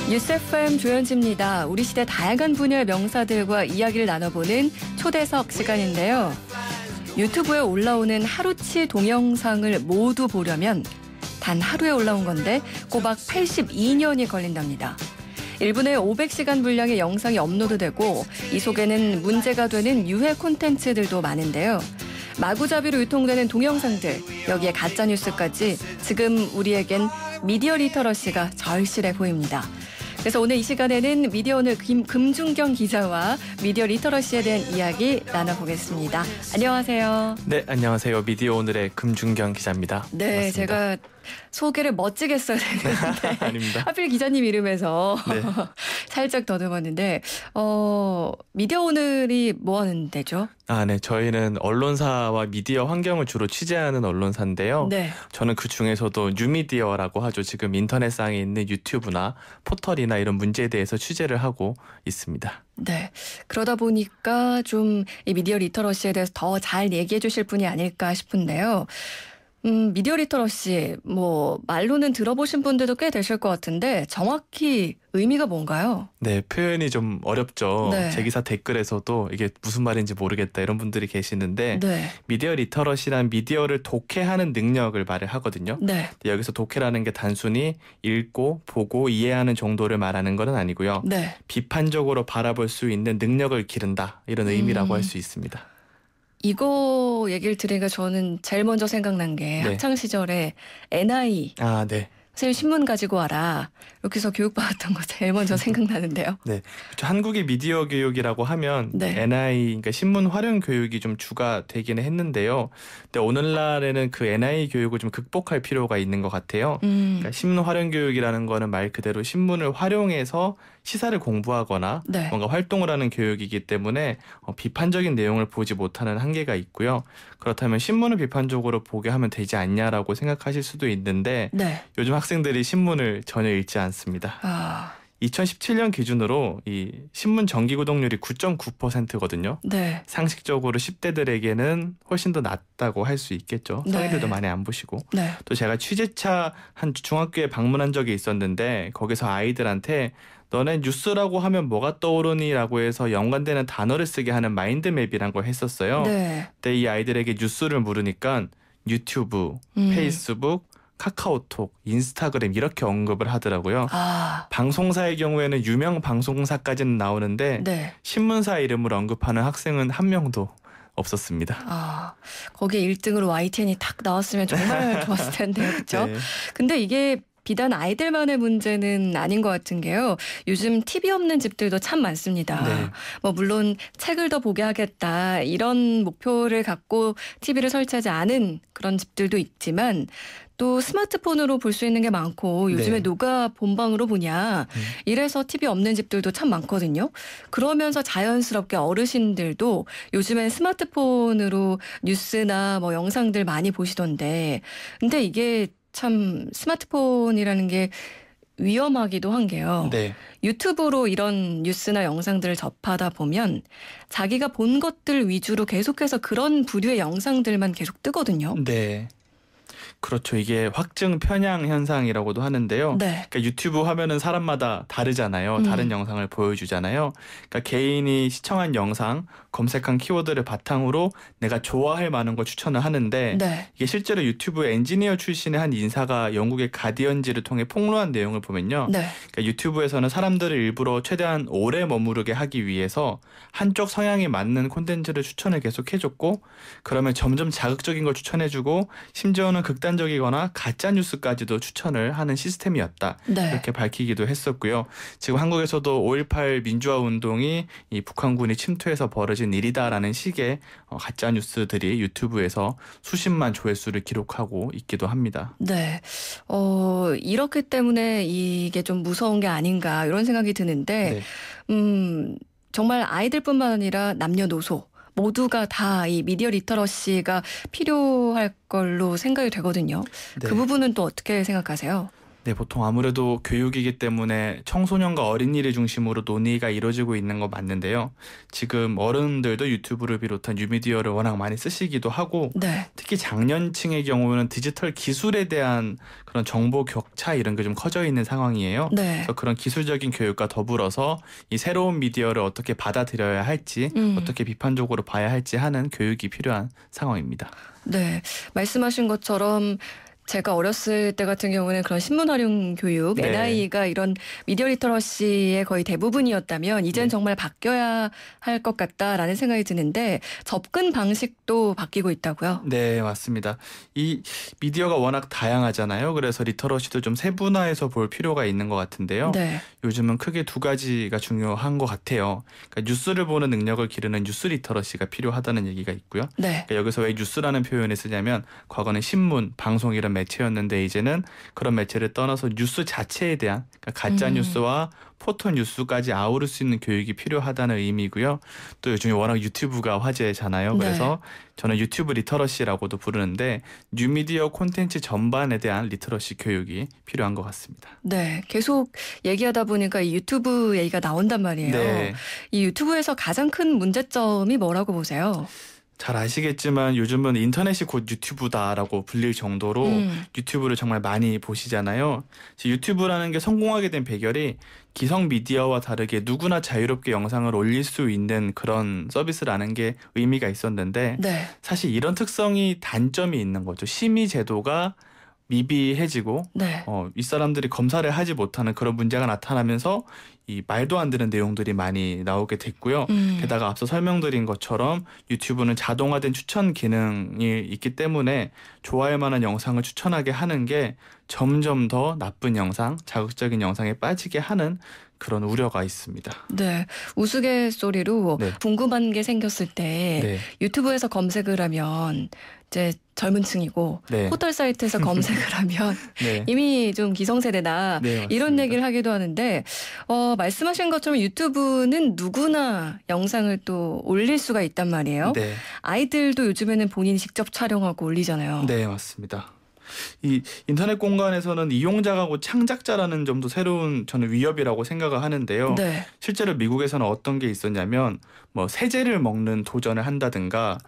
뉴스 FM 조현지입니다. 우리 시대 다양한 분야의 명사들과 이야기를 나눠보는 초대석 시간인데요. 유튜브에 올라오는 하루치 동영상을 모두 보려면 단 하루에 올라온 건데 꼬박 82년이 걸린답니다. 1분에 500시간 분량의 영상이 업로드되고 이 속에는 문제가 되는 유해 콘텐츠들도 많은데요. 마구잡이로 유통되는 동영상들, 여기에 가짜뉴스까지 지금 우리에겐 미디어 리터러시가 절실해 보입니다. 그래서 오늘 이 시간에는 미디어오늘 금준경 기자와 미디어 리터러시에 대한 이야기 나눠보겠습니다. 안녕하세요. 네, 안녕하세요. 미디어오늘의 금준경 기자입니다. 네, 반갑습니다. 제가 소개를 멋지게 했어야 되는데 아닙니다. 하필 기자님 이름에서 네. 살짝 더듬었는데 미디어오늘이 뭐 하는 데죠? 네. 저희는 언론사와 미디어 환경을 주로 취재하는 언론사인데요. 네. 저는 그 중에서도 뉴미디어라고 하죠. 지금 인터넷상에 있는 유튜브나 포털이나 이런 문제에 대해서 취재를 하고 있습니다. 네. 그러다 보니까 좀 이 미디어 리터러시에 대해서 더 잘 얘기해 주실 분이 아닐까 싶은데요. 미디어 리터러시, 말로는 들어보신 분들도 꽤 되실 것 같은데 정확히 의미가 뭔가요? 네, 표현이 좀 어렵죠. 네. 제 기사 댓글에서도 이게 무슨 말인지 모르겠다 이런 분들이 계시는데 네. 미디어 리터러시란 미디어를 독해하는 능력을 말을 하거든요. 네. 여기서 독해라는 게 단순히 읽고 보고 이해하는 정도를 말하는 건 아니고요. 네. 비판적으로 바라볼 수 있는 능력을 기른다 이런 의미라고 할 수 있습니다. 이거 얘기를 들으니까 저는 제일 먼저 생각난 게 네. 학창 시절에 NI 네. 선생님 신문 가지고 와라 이렇게 해서 교육받았던 거 제일 먼저 생각나는데요. 네. 그렇죠. 한국의 미디어 교육이라고 하면 네. NI, 그러니까 신문 활용 교육이 좀 주가 되기는 했는데요. 근데 오늘날에는 그 NI 교육을 좀 극복할 필요가 있는 것 같아요. 그러니까 신문 활용 교육이라는 거는 말 그대로 신문을 활용해서 시사를 공부하거나 네. 뭔가 활동을 하는 교육이기 때문에 비판적인 내용을 보지 못하는 한계가 있고요. 그렇다면 신문을 비판적으로 보게 하면 되지 않냐라고 생각하실 수도 있는데 네. 요즘 학생들이 신문을 전혀 읽지 않습니다. 2017년 기준으로 이 신문 정기 구독률이 9.9%거든요. 네. 상식적으로 10대들에게는 훨씬 더 낮다고 할 수 있겠죠. 네. 성인들도 많이 안 보시고. 네. 또 제가 취재차 한 중학교에 방문한 적이 있었는데 거기서 아이들한테 너네 뉴스라고 하면 뭐가 떠오르니? 라고 해서 연관되는 단어를 쓰게 하는 마인드맵이란 걸 했었어요. 네. 근데 이 아이들에게 뉴스를 물으니까 유튜브, 페이스북, 카카오톡, 인스타그램 이렇게 언급을 하더라고요. 방송사의 경우에는 유명 방송사까지는 나오는데 네. 신문사 이름을 언급하는 학생은 한 명도 없었습니다. 거기에 1등으로 YTN이 탁 나왔으면 정말 좋았을 텐데요. 그렇죠? 네. 근데 이게 비단 아이들만의 문제는 아닌 것 같은 게요. 요즘 TV 없는 집들도 참 많습니다. 네. 물론 책을 더 보게 하겠다 이런 목표를 갖고 TV를 설치하지 않은 그런 집들도 있지만 또 스마트폰으로 볼 수 있는 게 많고 요즘에 네. 누가 본방으로 보냐 이래서 TV 없는 집들도 참 많거든요. 그러면서 자연스럽게 어르신들도 요즘엔 스마트폰으로 뉴스나 영상들 많이 보시던데 근데 이게 참 스마트폰이라는 게 위험하기도 한 게요. 네. 유튜브로 이런 뉴스나 영상들을 접하다 보면 자기가 본 것들 위주로 계속해서 그런 부류의 영상들만 계속 뜨거든요. 네. 그렇죠. 이게 확증 편향 현상이라고도 하는데요. 네. 그러니까 유튜브 화면은 사람마다 다르잖아요. 다른 영상을 보여주잖아요. 그러니까 개인이 시청한 영상, 검색한 키워드를 바탕으로 내가 좋아할 만한 걸 추천을 하는데 네. 이게 실제로 유튜브 엔지니어 출신의 한 인사가 영국의 가디언지를 통해 폭로한 내용을 보면요. 네. 그러니까 유튜브에서는 사람들을 일부러 최대한 오래 머무르게 하기 위해서 한쪽 성향에 맞는 콘텐츠를 추천을 계속 해줬고 그러면 점점 자극적인 걸 추천해주고 심지어는 극단적이거나 가짜 뉴스까지도 추천을 하는 시스템이었다. 네. 이렇게 밝히기도 했었고요. 지금 한국에서도 5.18 민주화 운동이 이 북한군이 침투해서 벌어진 일이다라는 식의 가짜 뉴스들이 유튜브에서 수십만 조회수를 기록하고 있기도 합니다. 네. 이렇기 때문에 이게 좀 무서운 게 아닌가 이런 생각이 드는데 정말 아이들뿐만 아니라 남녀노소 모두가 다 이 미디어 리터러시가 필요할 걸로 생각이 되거든요. 네. 그 부분은 또 어떻게 생각하세요? 네, 보통 아무래도 교육이기 때문에 청소년과 어린이를 중심으로 논의가 이루어지고 있는 거 맞는데요. 지금 어른들도 유튜브를 비롯한 뉴미디어를 워낙 많이 쓰시기도 하고 네. 특히 장년층의 경우는 디지털 기술에 대한 그런 정보 격차 이런 게 좀 커져 있는 상황이에요. 네. 그래서 그런 기술적인 교육과 더불어서 이 새로운 미디어를 어떻게 받아들여야 할지 어떻게 비판적으로 봐야 할지 하는 교육이 필요한 상황입니다. 네. 말씀하신 것처럼 제가 어렸을 때 같은 경우는 그런 신문 활용 교육, 네. NI가 이런 미디어 리터러시의 거의 대부분이었다면 이젠 네. 정말 바뀌어야 할 것 같다라는 생각이 드는데 접근 방식도 바뀌고 있다고요? 네, 맞습니다. 이 미디어가 워낙 다양하잖아요. 그래서 리터러시도 좀 세분화해서 볼 필요가 있는 것 같은데요. 네. 요즘은 크게 두 가지가 중요한 것 같아요. 그러니까 뉴스를 보는 능력을 기르는 뉴스 리터러시가 필요하다는 얘기가 있고요. 네. 그러니까 여기서 왜 뉴스라는 표현을 쓰냐면 과거는 신문, 방송 이런 매체였는데 이제는 그런 매체를 떠나서 뉴스 자체에 대한 그러니까 가짜 뉴스와 포토 뉴스까지 아우를 수 있는 교육이 필요하다는 의미고요. 또 요즘에 워낙 유튜브가 화제잖아요. 그래서 저는 유튜브 리터러시라고도 부르는데 뉴미디어 콘텐츠 전반에 대한 리터러시 교육이 필요한 것 같습니다. 네. 계속 얘기하다 보니까 이 유튜브 얘기가 나온단 말이에요. 네. 이 유튜브에서 가장 큰 문제점이 뭐라고 보세요? 잘 아시겠지만 요즘은 인터넷이 곧 유튜브다라고 불릴 정도로 유튜브를 정말 많이 보시잖아요. 유튜브라는 게 성공하게 된 비결이 기성 미디어와 다르게 누구나 자유롭게 영상을 올릴 수 있는 그런 서비스라는 게 의미가 있었는데 네. 사실 이런 특성이 단점이 있는 거죠. 심의 제도가 미비해지고 네. 이 사람들이 검사를 하지 못하는 그런 문제가 나타나면서 이 말도 안 되는 내용들이 많이 나오게 됐고요. 게다가 앞서 설명드린 것처럼 유튜브는 자동화된 추천 기능이 있기 때문에 좋아할 만한 영상을 추천하게 하는 게 점점 더 나쁜 영상, 자극적인 영상에 빠지게 하는 그런 우려가 있습니다. 네. 우스갯소리로 네. 궁금한 게 생겼을 때 네. 유튜브에서 검색을 하면 이제 젊은 층이고 네. 포털 사이트에서 검색을 하면 네. 이미 좀 기성세대다 네, 맞습니다. 이런 얘기를 하기도 하는데 말씀하신 것처럼 유튜브는 누구나 영상을 또 올릴 수가 있단 말이에요. 네. 아이들도 요즘에는 본인이 직접 촬영하고 올리잖아요. 네, 맞습니다. 이 인터넷 공간에서는 이용자가 곧 창작자라는 점도 새로운 저는 위협이라고 생각을 하는데요. 네. 실제로 미국에서는 어떤 게 있었냐면 뭐 세제를 먹는 도전을 한다든가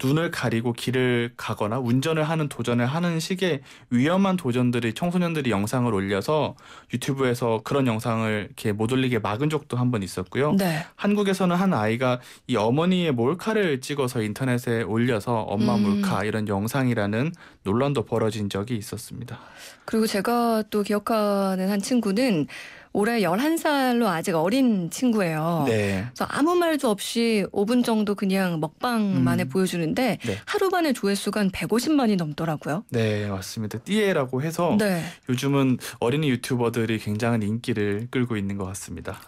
눈을 가리고 길을 가거나 운전을 하는 도전을 하는 식의 위험한 도전들이 청소년들이 영상을 올려서 유튜브에서 그런 영상을 이렇게 못 올리게 막은 적도 한 번 있었고요. 네. 한국에서는 한 아이가 이 어머니의 몰카를 찍어서 인터넷에 올려서 엄마 몰카 이런 영상이라는 논란도 벌어진 적이 있었습니다. 그리고 제가 또 기억하는 한 친구는 올해 11살로 아직 어린 친구예요. 네. 그래서 아무 말도 없이 5분 정도 그냥 먹방만에 보여주는데 네. 하루 만에 조회수가 한 150만이 넘더라고요. 네, 맞습니다. 띠에라고 해서 네. 요즘은 어린이 유튜버들이 굉장한 인기를 끌고 있는 것 같습니다.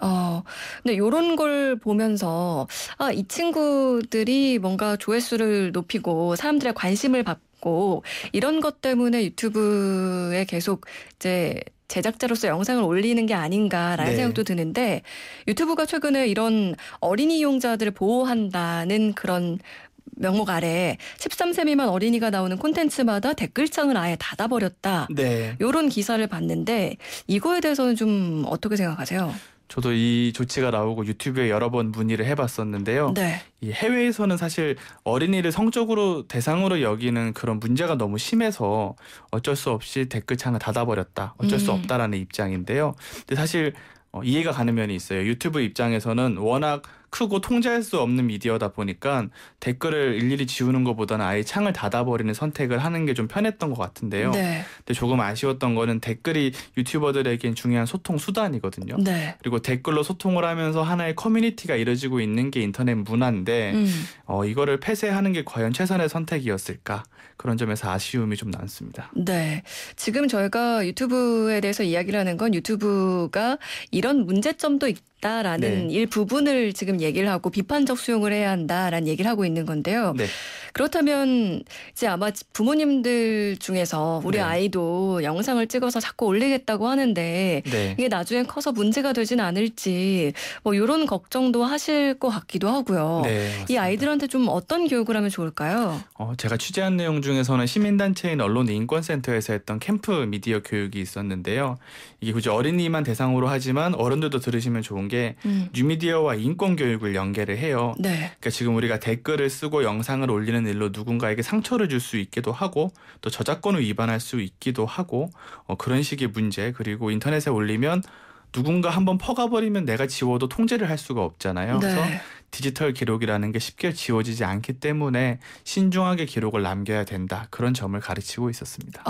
근데 이런 걸 보면서 이 친구들이 뭔가 조회수를 높이고 사람들의 관심을 받고 이런 것 때문에 유튜브에 계속 이제 제작자로서 영상을 올리는 게 아닌가라는 네. 생각도 드는데 유튜브가 최근에 이런 어린이 이용자들을 보호한다는 그런 명목 아래 13세 미만 어린이가 나오는 콘텐츠마다 댓글창을 아예 닫아버렸다. 네. 이런 기사를 봤는데 이거에 대해서는 좀 어떻게 생각하세요? 저도 이 조치가 나오고 유튜브에 여러 번 문의를 해봤었는데요. 네. 이 해외에서는 사실 어린이를 성적으로 대상으로 여기는 그런 문제가 너무 심해서 어쩔 수 없이 댓글창을 닫아버렸다. 어쩔 수 없다라는 입장인데요. 근데 사실 이해가 가는 면이 있어요. 유튜브 입장에서는 워낙 크고 통제할 수 없는 미디어다 보니까 댓글을 일일이 지우는 것보다는 아예 창을 닫아버리는 선택을 하는 게 좀 편했던 것 같은데요. 네. 근데 조금 아쉬웠던 거는 댓글이 유튜버들에겐 중요한 소통 수단이거든요. 네. 그리고 댓글로 소통을 하면서 하나의 커뮤니티가 이루어지고 있는 게 인터넷 문화인데 이거를 폐쇄하는 게 과연 최선의 선택이었을까? 그런 점에서 아쉬움이 좀 남습니다. 네. 지금 저희가 유튜브에 대해서 이야기를 하는 건 유튜브가 이런 문제점도 있다라는 네. 일부분을 지금 얘기를 하고 비판적 수용을 해야 한다라는 얘기를 하고 있는 건데요. 네. 그렇다면 이제 아마 부모님들 중에서 우리 네. 아이도 영상을 찍어서 자꾸 올리겠다고 하는데 네. 이게 나중에 커서 문제가 되진 않을지 뭐 이런 걱정도 하실 것 같기도 하고요. 네, 이 맞습니다. 아이들한테 좀 어떤 교육을 하면 좋을까요? 제가 취재한 내용 중에서는 시민단체인 언론인권센터에서 했던 캠프 미디어 교육이 있었는데요. 이게 굳이 어린이만 대상으로 하지만 어른들도 들으시면 좋은 게 뉴미디어와 인권 교육을 연계를 해요. 네. 그러니까 지금 우리가 댓글을 쓰고 영상을 올리는 일로 누군가에게 상처를 줄 수 있기도 하고 또 저작권을 위반할 수 있기도 하고 그런 식의 문제, 그리고 인터넷에 올리면 누군가 한번 퍼가버리면 내가 지워도 통제를 할 수가 없잖아요. 네. 그래서 디지털 기록이라는 게 쉽게 지워지지 않기 때문에 신중하게 기록을 남겨야 된다. 그런 점을 가르치고 있었습니다.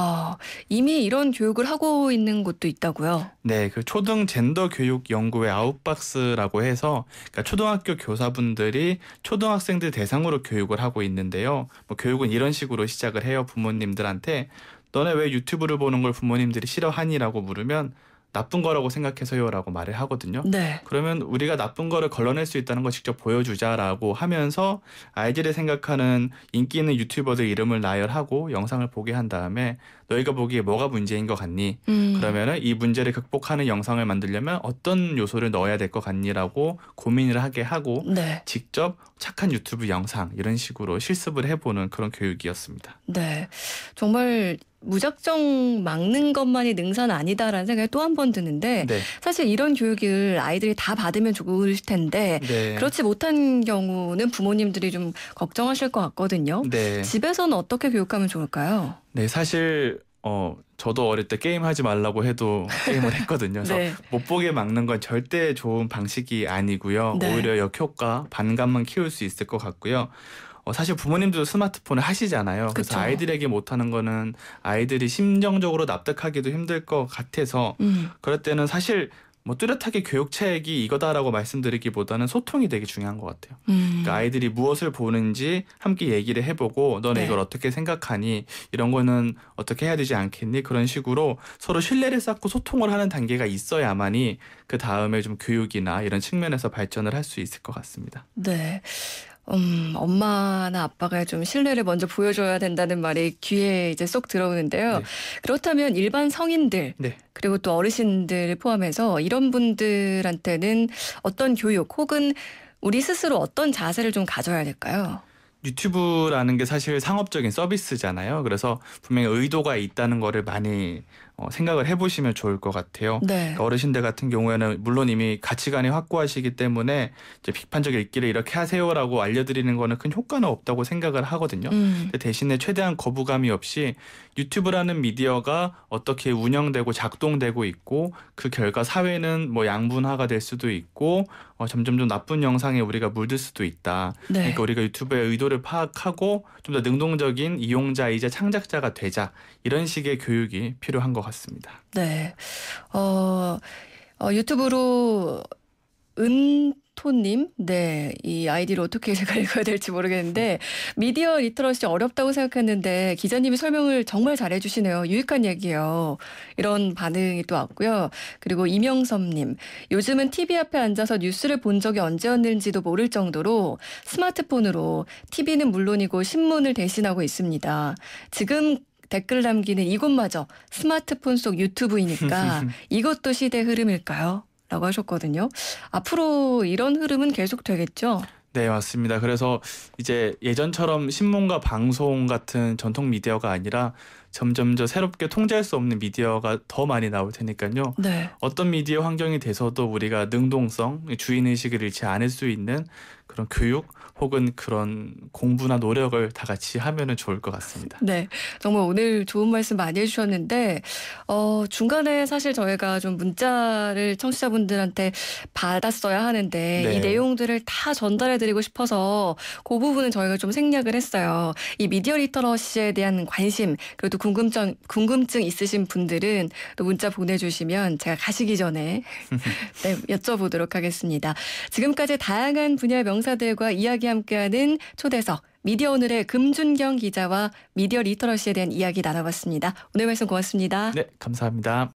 이미 이런 교육을 하고 있는 곳도 있다고요? 네, 그 초등 젠더 교육 연구회 아웃박스라고 해서 그러니까 초등학교 교사분들이 초등학생들 대상으로 교육을 하고 있는데요. 뭐 교육은 이런 식으로 시작을 해요. 부모님들한테 너네 왜 유튜브를 보는 걸 부모님들이 싫어하니라고 물으면 나쁜 거라고 생각해서요 라고 말을 하거든요. 네. 그러면 우리가 나쁜 거를 걸러낼 수 있다는 걸 직접 보여주자라고 하면서 아이들이 생각하는 인기 있는 유튜버들 이름을 나열하고 영상을 보게 한 다음에 너희가 보기에 뭐가 문제인 것 같니? 그러면은 이 문제를 극복하는 영상을 만들려면 어떤 요소를 넣어야 될 것 같니라고 고민을 하게 하고 네. 직접 착한 유튜브 영상 이런 식으로 실습을 해보는 그런 교육이었습니다. 네. 정말 무작정 막는 것만이 능사는 아니다라는 생각이 또 한 번 드는데 네. 사실 이런 교육을 아이들이 다 받으면 좋을 텐데 네. 그렇지 못한 경우는 부모님들이 좀 걱정하실 것 같거든요. 네. 집에서는 어떻게 교육하면 좋을까요? 네, 사실 저도 어릴 때 게임하지 말라고 해도 게임을 했거든요. 그래서 네. 못 보게 막는 건 절대 좋은 방식이 아니고요. 네. 오히려 역효과, 반감만 키울 수 있을 것 같고요. 사실 부모님들도 스마트폰을 하시잖아요. 그래서 그쵸. 아이들에게 못하는 거는 아이들이 심정적으로 납득하기도 힘들 것 같아서 그럴 때는 사실 뭐 뚜렷하게 교육책이 이거다라고 말씀드리기보다는 소통이 되게 중요한 것 같아요. 그러니까 아이들이 무엇을 보는지 함께 얘기를 해보고 너네 네. 이걸 어떻게 생각하니? 이런 거는 어떻게 해야 되지 않겠니? 그런 식으로 서로 신뢰를 쌓고 소통을 하는 단계가 있어야만이 그 다음에 좀 교육이나 이런 측면에서 발전을 할 수 있을 것 같습니다. 네. 엄마나 아빠가 좀 신뢰를 먼저 보여줘야 된다는 말이 귀에 이제 쏙 들어오는데요. 네. 그렇다면 일반 성인들 네. 그리고 또 어르신들을 포함해서 이런 분들한테는 어떤 교육 혹은 우리 스스로 어떤 자세를 좀 가져야 될까요? 유튜브라는 게 사실 상업적인 서비스잖아요. 그래서 분명히 의도가 있다는 거를 많이 생각을 해보시면 좋을 것 같아요. 네. 그러니까 어르신들 같은 경우에는 물론 이미 가치관이 확고하시기 때문에 이제 비판적 읽기를 이렇게 하세요라고 알려드리는 거는 큰 효과는 없다고 생각을 하거든요. 근데 대신에 최대한 거부감이 없이 유튜브라는 미디어가 어떻게 운영되고 작동되고 있고 그 결과 사회는 뭐 양분화가 될 수도 있고 점점 좀 나쁜 영상에 우리가 물들 수도 있다. 네. 그러니까 우리가 유튜브의 의도를 파악하고 좀 더 능동적인 이용자이자 창작자가 되자 이런 식의 교육이 필요한 것 같습니다. 네. 유튜브로 은토님, 네, 이 아이디를 어떻게 제가 읽어야 될지 모르겠는데 미디어 리터러시 어렵다고 생각했는데 기자님이 설명을 정말 잘해주시네요. 유익한 얘기예요. 이런 반응이 또 왔고요. 그리고 이명섭님, 요즘은 TV 앞에 앉아서 뉴스를 본 적이 언제였는지도 모를 정도로 스마트폰으로 TV는 물론이고 신문을 대신하고 있습니다. 지금 댓글 남기는 이곳마저 스마트폰 속 유튜브이니까 이것도 시대 흐름일까요? 라고 하셨거든요. 앞으로 이런 흐름은 계속 되겠죠? 네, 맞습니다. 그래서 이제 예전처럼 신문과 방송 같은 전통 미디어가 아니라 점점 더 새롭게 통제할 수 없는 미디어가 더 많이 나올 테니까요. 네. 어떤 미디어 환경이 돼서도 우리가 능동성, 주인의식을 잃지 않을 수 있는 그런 교육 혹은 그런 공부나 노력을 다 같이 하면은 좋을 것 같습니다. 네. 정말 오늘 좋은 말씀 많이 해주셨는데, 중간에 사실 저희가 좀 문자를 청취자분들한테 받았어야 하는데, 네. 이 내용들을 다 전달해드리고 싶어서 그 부분은 저희가 좀 생략을 했어요. 이 미디어 리터러시에 대한 관심, 그리고 또 궁금증 있으신 분들은 또 문자 보내주시면 제가 가시기 전에 네, 여쭤보도록 하겠습니다. 지금까지 다양한 분야의 명사들과 이야기 함께하는 초대석 미디어 오늘의 금준경 기자와 미디어 리터러시에 대한 이야기 나눠봤습니다. 오늘 말씀 고맙습니다. 네, 감사합니다.